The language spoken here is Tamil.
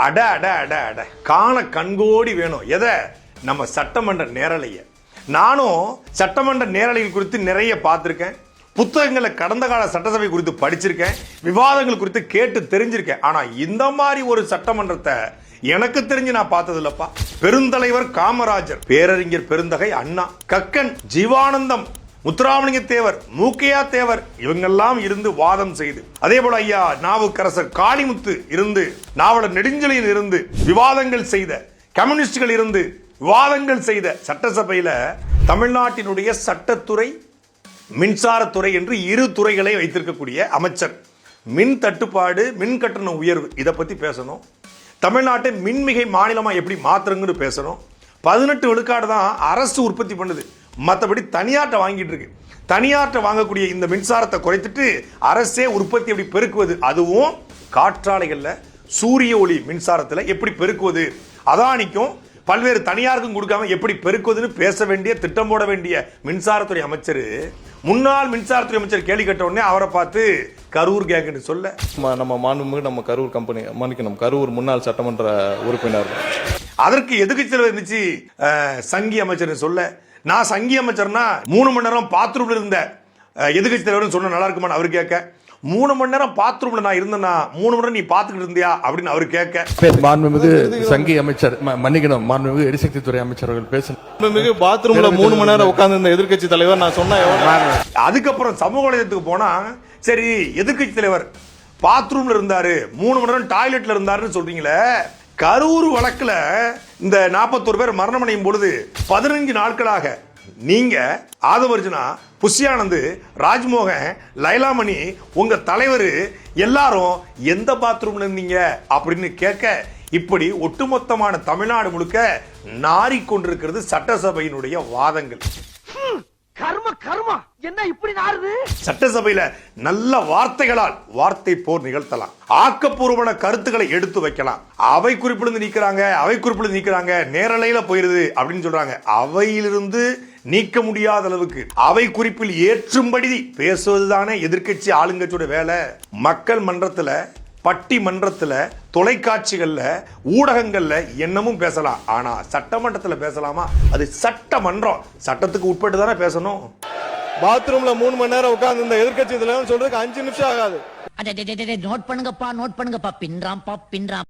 அட அட அட அட காண கண்கோடி வேணும். எதை? நம்ம சட்டமன்ற நேரலைய. நானும் சட்டமன்ற நேரலைகள் குறித்து நிறைய பார்த்திருக்கேன். புத்தகங்களை கடந்த கால சட்டசபை குறித்து படிச்சிருக்கேன். விவாதங்கள் குறித்து கேட்டு தெரிஞ்சிருக்கேன். ஆனா இந்த மாதிரி ஒரு சட்டமன்றத்தை எனக்கு தெரிஞ்சு நான் பார்த்தது இல்லப்பா. பெருந்தலைவர் காமராஜர், பேரறிஞர் பெருந்தகை அண்ணா, கக்கன், ஜீவானந்தம், முத்துராமலிங்க தேவர், மூக்கையா தேவர் இவங்கெல்லாம் இருந்து வாதம் செய்து, அதே போல ஐயா நாவுக்கரசர் காளிமுத்து இருந்து, நாவலர் நெடுஞ்செழியன் இருந்து விவாதங்கள் செய்த, கம்யூனிஸ்டுகள் இருந்து விவாதங்கள் செய்த சட்டசபையில தமிழ்நாட்டினுடைய சட்டத்துறை, மின்சாரத்துறை என்று இரு துறைகளை வைத்திருக்கக்கூடிய அமைச்சர் மின் தட்டுப்பாடு, மின் கட்டண உயர்வு இதை பத்தி பேசணும். தமிழ்நாட்டை மின்மிகை மாநிலமா எப்படி மாத்திரங்கன்னு பேசணும். 18 விழுக்காடு தான் அரசு உற்பத்தி பண்ணுது, மற்றபடி தனியார்ட்ட வாங்கிட்டு இருக்கு. தனியார்ட்ட வாங்கக்கூடிய இந்த மின்சாரத்தை குறைத்துட்டு அரசே உற்பத்தி எப்படி பெருக்குவது, அதுவும் காற்றாலைகள்ல சூரிய ஒளி மின்சாரத்தில் எப்படி பெருக்குவது, அதானிக்கும் பல்வேறு தனியாருக்கும் கொடுக்காம எப்படி பெருக்குவதுன்னு பேச வேண்டிய, திட்டம் போட வேண்டிய மின்சாரத்துறை அமைச்சர், முன்னாள் மின்சாரத்துறை அமைச்சர் கேள்வி கேட்ட உடனே அவரை பார்த்து கரூர் கேங்கு சொல்ல, நம்ம மாண்புமிகு நம்ம கரூர் கம்பெனி மன்னிக்கணும், கரூர் முன்னாள் சட்டமன்ற உறுப்பினர், அதற்கு எதிர்க்கட்சி தலைவர் இருந்துச்சு சங்கி அமைச்சர் சொல்ல, நான் சங்கி அமைச்சர்னா 3 மணி நேரம் பாத்ரூம்ல இருந்த எதிர்க்கட்சி தலைவர் சொன்ன நல்லா இருக்குமான்னு அவர் கேட்க, 3 மணி நேரம் பாத்ரூம்ல நான் இருந்தேன்னா 3 மணி நேரம் நீ பாத்துக்கிட்டு இருந்தியா அப்படின்னு அவர் கேட்க, மாண்புமிகு சங்கி அமைச்சர் மன்னிக்கணும், மாண்புமிகு எரிசக்தி துறை அமைச்சர்கள் பேச, மாண்புமிகு பாத்ரூம்ல 3 மணி நேரம் உட்கார்ந்து இருந்த எதிர்க்கட்சி தலைவர் நான் சொன்ன. அதுக்கப்புறம் சமூக வலைதளத்துக்கு போனா, சரி எதிர்க்கட்சி தலைவர் பாத்ரூம்ல இருந்தாரு, 3 மணி நேரம் டாய்லெட்ல இருந்தாருன்னு சொல்றீங்களே, கரூர் வழக்குல இந்த 41 பேர் மரணம் அடையும் பொழுது 15 நாட்களாக நீங்க ஆதவர்ஜுனா, புஷ்யானந்த், ராஜ்மோகன், லைலாமணி, உங்க தலைவர் எல்லாரும் எந்த பாத்ரூம்ல இருந்தீங்க அப்படின்னு கேட்க, இப்படி ஒட்டுமொத்தமான தமிழ்நாடு முழுக்க நாறிக்கொண்டிருக்கிறது சட்டசபையினுடைய வாதங்கள். கர்ம கர்மா என்ன இப்படி நாறுது? சட்டசபையில நல்ல வார்த்தைகளால் வார்த்தை போர் நிகழ்த்தலாம், ஆக்கப்பூர்வமான கருத்துக்களை எடுத்து வைக்கலாம். அவை குறிப்பிலிருந்து நீக்கிறாங்க, அவை குறிப்பிலிருந்து நீக்கிறாங்க, நேரலையில போயிருது அப்படின்னு சொல்றாங்க. அவையிலிருந்து நீக்க முடியாத அளவுக்கு அவை குறிப்பில் ஏற்றும்படி பேசுவதுதானே எதிர்க்கட்சி ஆளுங்கட்சியோட வேலை. மக்கள் மன்றத்துல, பட்டி மன்றத்துல, தொலைக்காட்சிகள்ல, ஊடகங்கள்ல என்னமும் பேசலாம். ஆனா சட்டமன்றத்துல பேசலாமா? அது சட்டமன்றம், சட்டத்துக்கு உட்பட்டு தானே பேசணும். பாத்ரூம்ல 3 மணி நேரம் உட்கார்ந்து இருந்த எதிர்க்கட்சி தலைவர் சொல்றதுக்கு 5 நிமிஷம் ஆகாது. நோட் பண்ணுங்கப்பா, நோட் பண்ணுங்கப்பா, பின்றாம்.